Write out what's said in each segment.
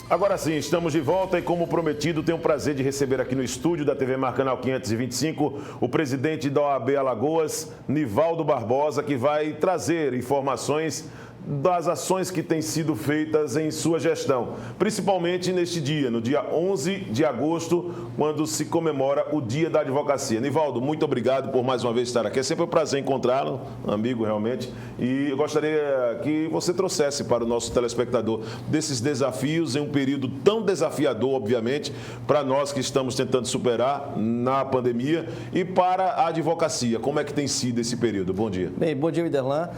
Agora sim, estamos de volta e, como prometido, tenho o prazer de receber aqui no estúdio da TV Mar Canal 525 o presidente da OAB Alagoas, Nivaldo Barbosa, que vai trazer informações das ações que têm sido feitas em sua gestão, principalmente neste dia, no dia 11 de agosto, quando se comemora o Dia da Advocacia. Nivaldo, muito obrigado por mais uma vez estar aqui. É sempre um prazer encontrá-lo, amigo realmente, e eu gostaria que você trouxesse para o nosso telespectador desses desafios em um período tão desafiador, obviamente, para nós que estamos tentando superar na pandemia e para a advocacia. Como é que tem sido esse período? Bom dia. Bem, bom dia, Iderlan.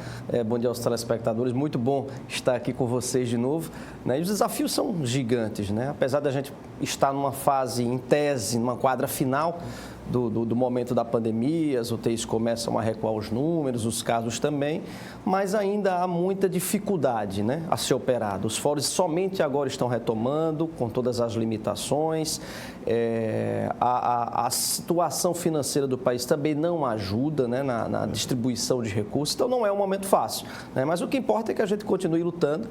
Bom dia aos telespectadores. Muito bom estar aqui com vocês de novo. E os desafios são gigantes, né? Apesar da gente estar numa fase, em tese, numa quadra final do momento da pandemia, as UTIs começam a recuar os números, os casos também, mas ainda há muita dificuldade, né, a ser operado. Os fóruns somente agora estão retomando, com todas as limitações. A situação financeira do país também não ajuda, né, na distribuição de recursos, então não é um momento fácil, né, mas o que importa é que a gente continue lutando.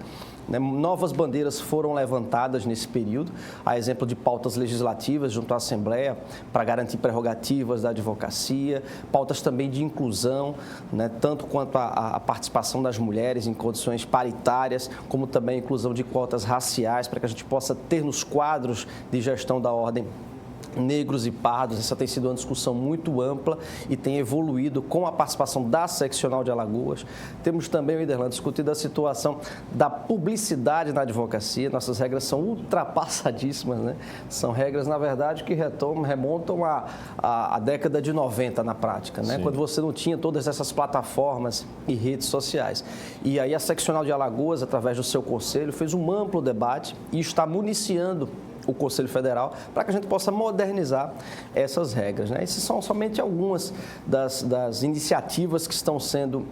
Novas bandeiras foram levantadas nesse período, a exemplo de pautas legislativas junto à Assembleia para garantir prerrogativas da advocacia, pautas também de inclusão, né, tanto quanto a participação das mulheres em condições paritárias, como também a inclusão de cotas raciais, para que a gente possa ter nos quadros de gestão da ordem negros e pardos. Essa tem sido uma discussão muito ampla e tem evoluído com a participação da seccional de Alagoas. Temos também, Iderlan, discutido a situação da publicidade na advocacia. Nossas regras são ultrapassadíssimas, né? São regras, na verdade, que remontam à década de 90 na prática, né? Quando você não tinha todas essas plataformas e redes sociais. E aí a seccional de Alagoas, através do seu conselho, fez um amplo debate e está municiando o Conselho Federal para que a gente possa modernizar essas regras, né? Essas são somente algumas das iniciativas que estão sendo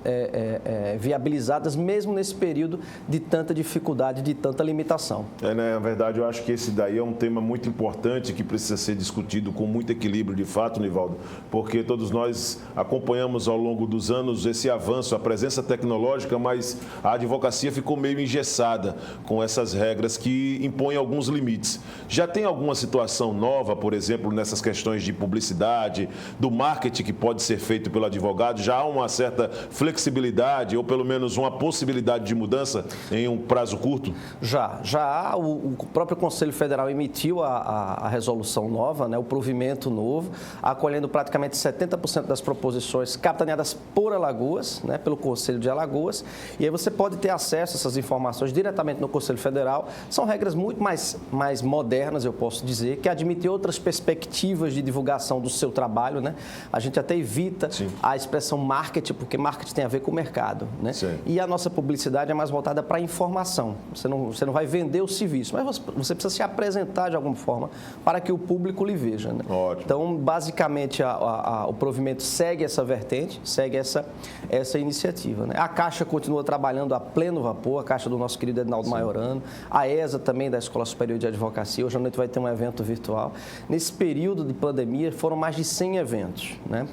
viabilizadas mesmo nesse período de tanta dificuldade, de tanta limitação. Na verdade, eu acho que esse daí é um tema muito importante que precisa ser discutido com muito equilíbrio, de fato, Nivaldo, porque todos nós acompanhamos ao longo dos anos esse avanço, a presença tecnológica, mas a advocacia ficou meio engessada com essas regras que impõem alguns limites. Já tem alguma situação nova, por exemplo, nessas questões de publicidade, do marketing que pode ser feito pelo advogado? Já há uma certa flexibilidade ou pelo menos uma possibilidade de mudança em um prazo curto? Já há. O próprio Conselho Federal emitiu a resolução nova, né, o provimento novo, acolhendo praticamente 70% das proposições capitaneadas por Alagoas, né, pelo Conselho de Alagoas. E aí você pode ter acesso a essas informações diretamente no Conselho Federal. São regras muito mais modernas, eu posso dizer, que admitem outras perspectivas de divulgação do seu trabalho, né? A gente até evita a expressão marketing, porque marketing tem a ver com o mercado, né? E a nossa publicidade é mais voltada para a informação. Você não vai vender o serviço, mas você precisa se apresentar de alguma forma para que o público lhe veja, né? Ótimo. Então, basicamente, o provimento segue essa vertente, segue essa iniciativa, né? A Caixa continua trabalhando a pleno vapor, a Caixa do nosso querido Edinaldo Maiorano, a ESA também, da Escola Superior de Advocacia. Hoje à noite vai ter um evento virtual. Nesse período de pandemia foram mais de 100 eventos, né,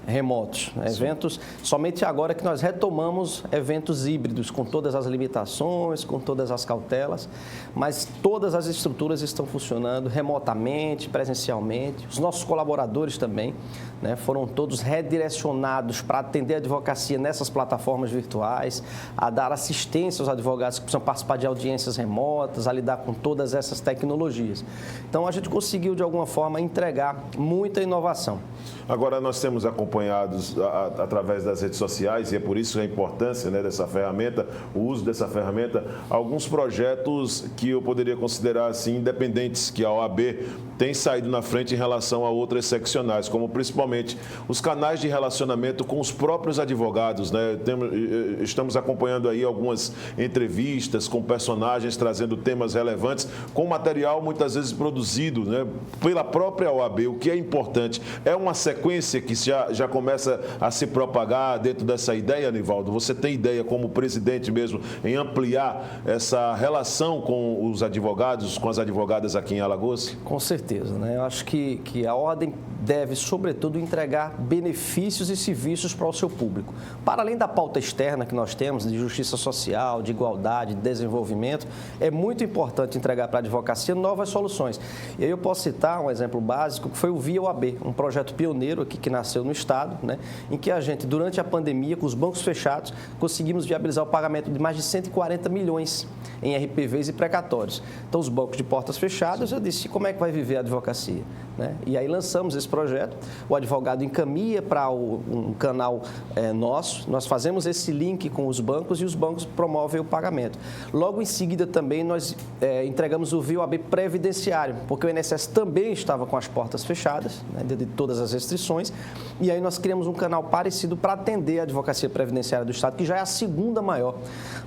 remotos, eventos, somente agora que nós retomamos eventos híbridos, com todas as limitações, com todas as cautelas, mas todas as estruturas estão funcionando remotamente, presencialmente. Os nossos colaboradores também, né, foram todos redirecionados para atender a advocacia nessas plataformas virtuais, a dar assistência aos advogados que precisam participar de audiências remotas, a lidar com todas essas tecnologias. Então, a gente conseguiu, de alguma forma, entregar muita inovação. Agora, nós temos acompanhados através das redes sociais, e é por isso a importância, né, dessa ferramenta, o uso dessa ferramenta, alguns projetos que eu poderia considerar assim, independentes, que a OAB tem saído na frente em relação a outras seccionais, como principalmente os canais de relacionamento com os próprios advogados, né? Estamos acompanhando aí algumas entrevistas com personagens trazendo temas relevantes, com material muitas vezes produzido, né, pela própria OAB, o que é importante. É uma sequência que já começa a se propagar dentro dessa ideia, Nivaldo? Você tem ideia, como presidente mesmo, em ampliar essa relação com os advogados, com as advogadas aqui em Alagoas? Com certeza. certeza, né? Eu acho que a ordem deve, sobretudo, entregar benefícios e serviços para o seu público. Para além da pauta externa que nós temos, de justiça social, de igualdade, de desenvolvimento, é muito importante entregar para a advocacia novas soluções. E aí eu posso citar um exemplo básico, que foi o Via OAB, um projeto pioneiro aqui que nasceu no Estado, né? Em que a gente, durante a pandemia, com os bancos fechados, conseguimos viabilizar o pagamento de mais de 140 milhões em RPVs e precatórios. Então, os bancos de portas fechadas, eu disse, como é que vai viver a advocacia? Né? E aí lançamos esse projeto, o advogado encaminha para um canal nosso, nós fazemos esse link com os bancos e os bancos promovem o pagamento. Logo em seguida também nós entregamos o Via OAB previdenciário, porque o INSS também estava com as portas fechadas, né, de todas as restrições, e aí nós criamos um canal parecido para atender a advocacia previdenciária do Estado, que já é a segunda maior,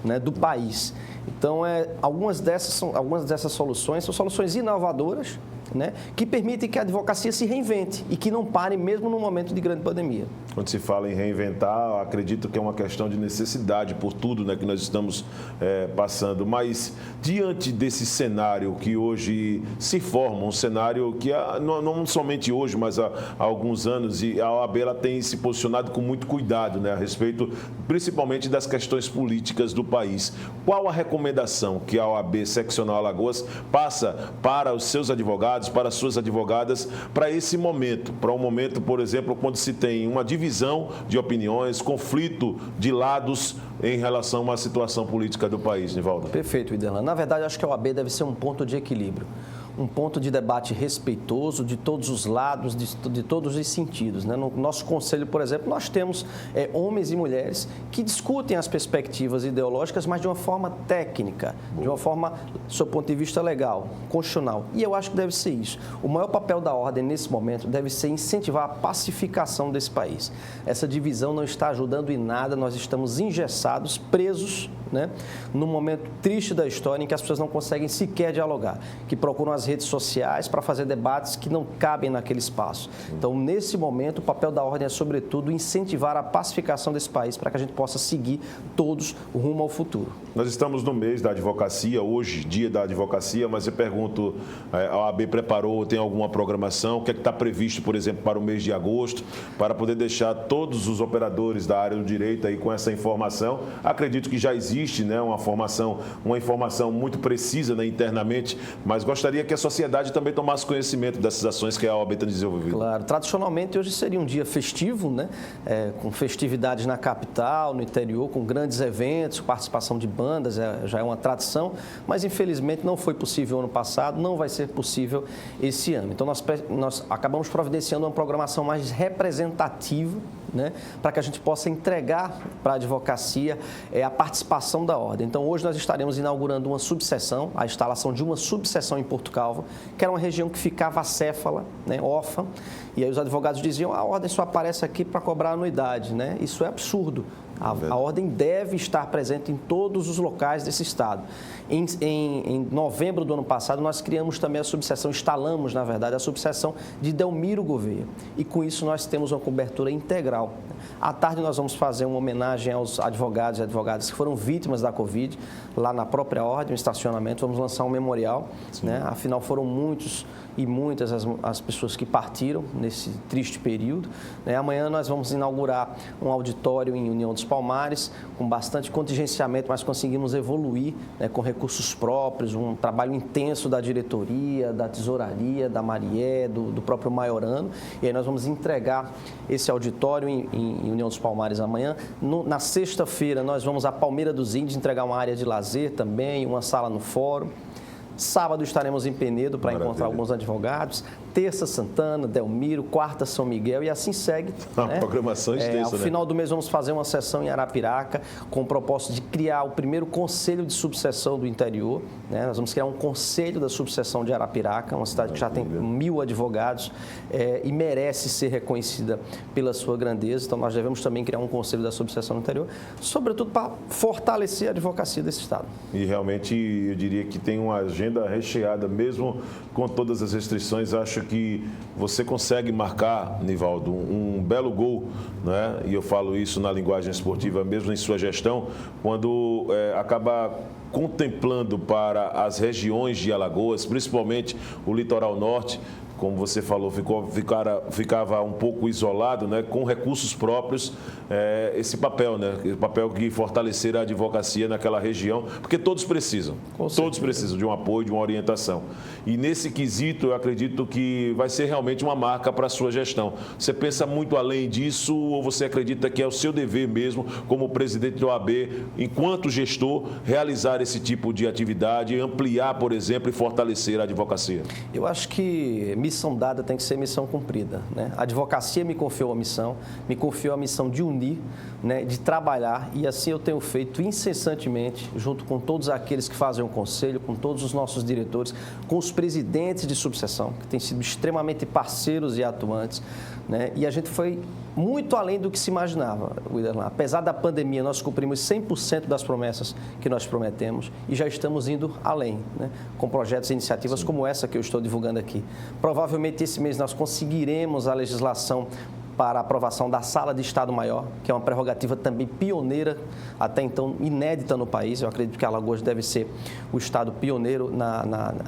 né, do país. Então, algumas dessas soluções são soluções inovadoras, né, que permitem que a advocacia se reinvente e que não pare mesmo no momento de grande pandemia. Quando se fala em reinventar, acredito que é uma questão de necessidade por tudo, né, que nós estamos passando. Mas, diante desse cenário que hoje se forma, um cenário que não somente hoje, mas há alguns anos, e a OAB ela tem se posicionado com muito cuidado, né, a respeito principalmente das questões políticas do país. Qual a recomendação que a OAB Seccional Alagoas passa para os seus advogados, para as suas advogadas, para esse momento, para um momento, por exemplo, quando se tem uma divisão de opiniões, conflito de lados em relação a uma situação política do país, Nivaldo? Perfeito, Iderlan. Na verdade, acho que a OAB deve ser um ponto de equilíbrio. Um ponto de debate respeitoso de todos os lados, de todos os sentidos, né? No nosso conselho, por exemplo, nós temos homens e mulheres que discutem as perspectivas ideológicas, mas de uma forma técnica, de uma forma, do seu ponto de vista legal, constitucional. E eu acho que deve ser isso. O maior papel da ordem nesse momento deve ser incentivar a pacificação desse país. Essa divisão não está ajudando em nada, nós estamos engessados, presos, né, num momento triste da história em que as pessoas não conseguem sequer dialogar, que procuram as redes sociais para fazer debates que não cabem naquele espaço. Então, nesse momento, o papel da ordem é, sobretudo, incentivar a pacificação desse país para que a gente possa seguir todos rumo ao futuro. Nós estamos no mês da advocacia, hoje, dia da advocacia, mas eu pergunto, a OAB preparou, tem alguma programação? O que é que está previsto, por exemplo, para o mês de agosto, para poder deixar todos os operadores da área do direito aí com essa informação? Acredito que já existe, né, uma informação muito precisa, né, internamente, mas gostaria que a sociedade também tomasse conhecimento dessas ações que a OAB tem desenvolvido. Claro, tradicionalmente hoje seria um dia festivo, né, com festividades na capital, no interior, com grandes eventos, participação de bandas, já é uma tradição, mas infelizmente não foi possível ano passado, não vai ser possível esse ano. Então nós acabamos providenciando uma programação mais representativa, né, para que a gente possa entregar para a advocacia a participação da ordem. Então, hoje nós estaremos inaugurando uma subseção, a instalação de uma subseção em Porto Calvo, que era uma região que ficava acéfala, né, órfã, e aí os advogados diziam, a ordem só aparece aqui para cobrar anuidade, né? Isso é absurdo. A ordem deve estar presente em todos os locais desse estado. Em novembro do ano passado, nós criamos também a subseção, instalamos, na verdade, a subseção de Delmiro Gouveia. E com isso nós temos uma cobertura integral. À tarde nós vamos fazer uma homenagem aos advogados e advogadas que foram vítimas da Covid, lá na própria ordem, no estacionamento, vamos lançar um memorial, né? Afinal foram muitos e muitas as pessoas que partiram nesse triste período, né? Amanhã nós vamos inaugurar um auditório em União dos Palmares, com bastante contingenciamento, mas conseguimos evoluir, né, com recursos próprios, um trabalho intenso da diretoria, da tesouraria, da Marié, do próprio Maiorano, e aí nós vamos entregar esse auditório em União dos Palmares amanhã. Na sexta-feira nós vamos à Palmeira dos Índios entregar uma área de lazer também, uma sala no fórum. Sábado estaremos em Penedo para encontrar alguns advogados. Terça, Santana, Delmiro, quarta, São Miguel e assim segue. Uma programação extensa, Ao final do mês vamos fazer uma sessão em Arapiraca com o propósito de criar o primeiro conselho de subseção do interior, né? Nós vamos criar um conselho da subseção de Arapiraca, uma cidade que já tem 1.000 advogados e merece ser reconhecida pela sua grandeza. Então nós devemos também criar um conselho da subseção do interior, sobretudo para fortalecer a advocacia desse estado. E realmente eu diria que tem uma agenda recheada, mesmo com todas as restrições. Acho acho que você consegue marcar, Nivaldo, um belo gol, né? E eu falo isso na linguagem esportiva mesmo em sua gestão, quando acaba contemplando para as regiões de Alagoas, principalmente o litoral norte, como você falou, ficava um pouco isolado, né, com recursos próprios, esse papel, né, o papel de fortalecer a advocacia naquela região, porque todos precisam de um apoio, de uma orientação. E nesse quesito, eu acredito que vai ser realmente uma marca para a sua gestão. Você pensa muito além disso ou você acredita que é o seu dever mesmo, como presidente do OAB, enquanto gestor, realizar esse tipo de atividade, ampliar, por exemplo, e fortalecer a advocacia? Eu acho que missão dada tem que ser missão cumprida, né? A advocacia me confiou a missão de unir, né, de trabalhar, e assim eu tenho feito incessantemente, junto com todos aqueles que fazem o conselho, com todos os nossos diretores, com os presidentes de subseção, que têm sido extremamente parceiros e atuantes, né? E a gente foi muito além do que se imaginava, Widerlan. Apesar da pandemia, nós cumprimos 100% das promessas que nós prometemos e já estamos indo além, né, com projetos e iniciativas como essa que eu estou divulgando aqui. Provavelmente esse mês nós conseguiremos a legislação para a aprovação da Sala de Estado Maior, que é uma prerrogativa também pioneira, até então inédita no país. Eu acredito que Alagoas deve ser o estado pioneiro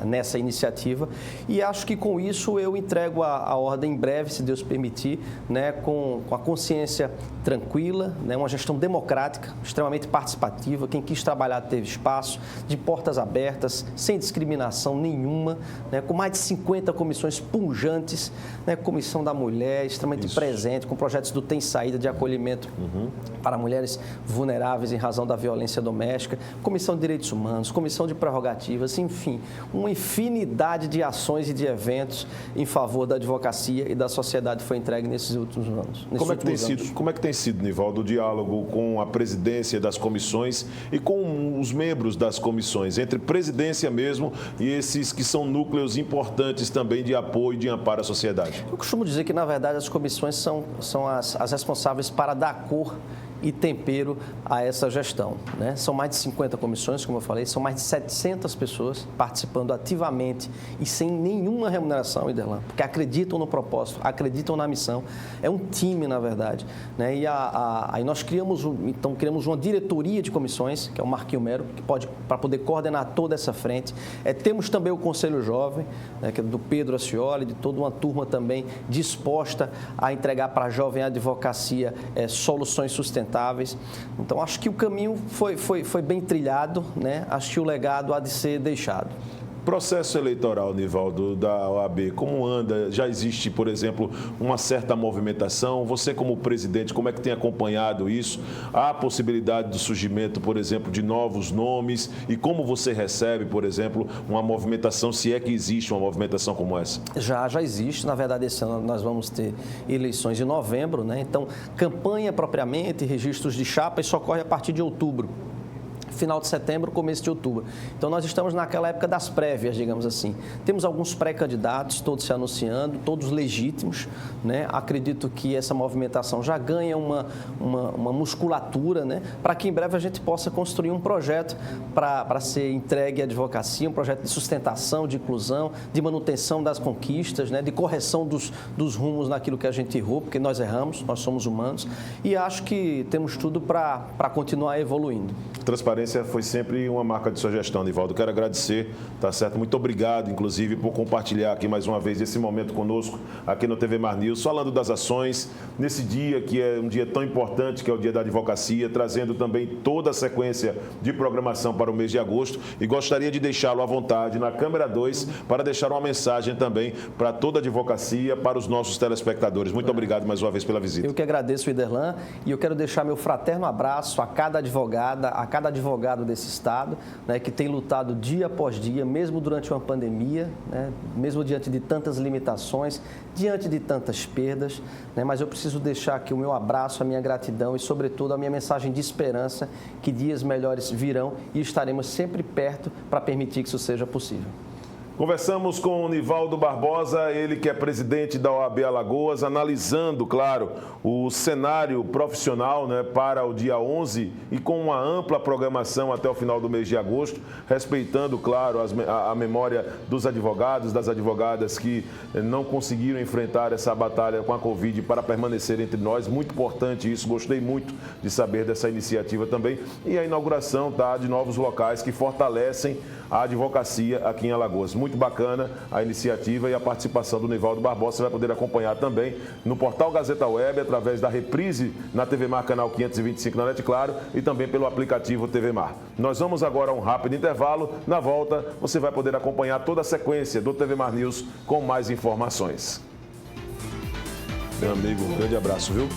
nessa iniciativa. E acho que com isso eu entrego a ordem em breve, se Deus permitir, né, com a consciência tranquila, né, uma gestão democrática, extremamente participativa. Quem quis trabalhar teve espaço, de portas abertas, sem discriminação nenhuma, né, com mais de 50 comissões punjantes, né, Comissão da Mulher, extremamente presente, com projetos do Tem Saída de acolhimento para mulheres vulneráveis em razão da violência doméstica, Comissão de Direitos Humanos, Comissão de Prerrogativas, enfim, uma infinidade de ações e de eventos em favor da advocacia e da sociedade foi entregue nesses últimos anos. Como é que tem sido, Nivaldo, o diálogo com a presidência das comissões e com os membros das comissões, entre presidência mesmo e esses que são núcleos importantes também de apoio e de amparo à sociedade? Eu costumo dizer que, na verdade, as comissões são as responsáveis para dar cor e tempero a essa gestão, né? São mais de 50 comissões, como eu falei, são mais de 700 pessoas participando ativamente e sem nenhuma remuneração, Widerlan, porque acreditam no propósito, acreditam na missão. É um time, na verdade, né? E aí nós criamos uma diretoria de comissões, que é o Marquinho Mero, que para poder coordenar toda essa frente. Temos também o Conselho Jovem, né, que é do Pedro Ascioli, de toda uma turma também disposta a entregar para a jovem advocacia soluções sustentáveis. Então, acho que o caminho foi bem trilhado, né? Acho que o legado há de ser deixado. Processo eleitoral, Nivaldo, da OAB, como anda? Já existe, por exemplo, uma certa movimentação? Você, como presidente, como é que tem acompanhado isso? Há possibilidade do surgimento, por exemplo, de novos nomes? E como você recebe, por exemplo, uma movimentação, se é que existe uma movimentação como essa? Já existe. Na verdade, esse ano nós vamos ter eleições em novembro, né? Então, campanha propriamente, registros de chapa, isso ocorre a partir de outubro. Final de setembro, começo de outubro. Então, nós estamos naquela época das prévias, digamos assim. Temos alguns pré-candidatos, todos se anunciando, todos legítimos, né? Acredito que essa movimentação já ganha uma musculatura, né? Para que em breve a gente possa construir um projeto para ser entregue à advocacia, um projeto de sustentação, de inclusão, de manutenção das conquistas, né? De correção dos rumos naquilo que a gente errou, porque nós erramos, nós somos humanos, e acho que temos tudo para continuar evoluindo. Transparência foi sempre uma marca de sua gestão, Nivaldo. Quero agradecer, tá certo? Muito obrigado, inclusive, por compartilhar aqui mais uma vez esse momento conosco, aqui no TV Mar News, falando das ações, nesse dia que é um dia tão importante, que é o Dia da Advocacia, trazendo também toda a sequência de programação para o mês de agosto. E gostaria de deixá-lo à vontade na câmera 2 para deixar uma mensagem também para toda a advocacia, para os nossos telespectadores. Muito obrigado mais uma vez pela visita. Eu que agradeço, Widerlan, e eu quero deixar meu fraterno abraço a cada advogada, a cada advogado desse estado, né, que tem lutado dia após dia, mesmo durante uma pandemia, né, mesmo diante de tantas limitações, diante de tantas perdas, né, mas eu preciso deixar aqui o meu abraço, a minha gratidão e, sobretudo, a minha mensagem de esperança que dias melhores virão e estaremos sempre perto para permitir que isso seja possível. Conversamos com o Nivaldo Barbosa, ele que é presidente da OAB Alagoas, analisando, claro, o cenário profissional, né, para o dia 11 e com uma ampla programação até o final do mês de agosto, respeitando, claro, a memória dos advogados, das advogadas que não conseguiram enfrentar essa batalha com a Covid para permanecer entre nós. Muito importante isso, gostei muito de saber dessa iniciativa também. E a inauguração, tá, de novos locais que fortalecem a advocacia aqui em Alagoas. Muito bacana a iniciativa e a participação do Nivaldo Barbosa. Você vai poder acompanhar também no portal Gazeta Web, através da reprise na TV Mar, canal 525 na NET Claro, e também pelo aplicativo TV Mar. Nós vamos agora a um rápido intervalo. Na volta, você vai poder acompanhar toda a sequência do TV Mar News com mais informações. Meu amigo, um grande abraço, viu?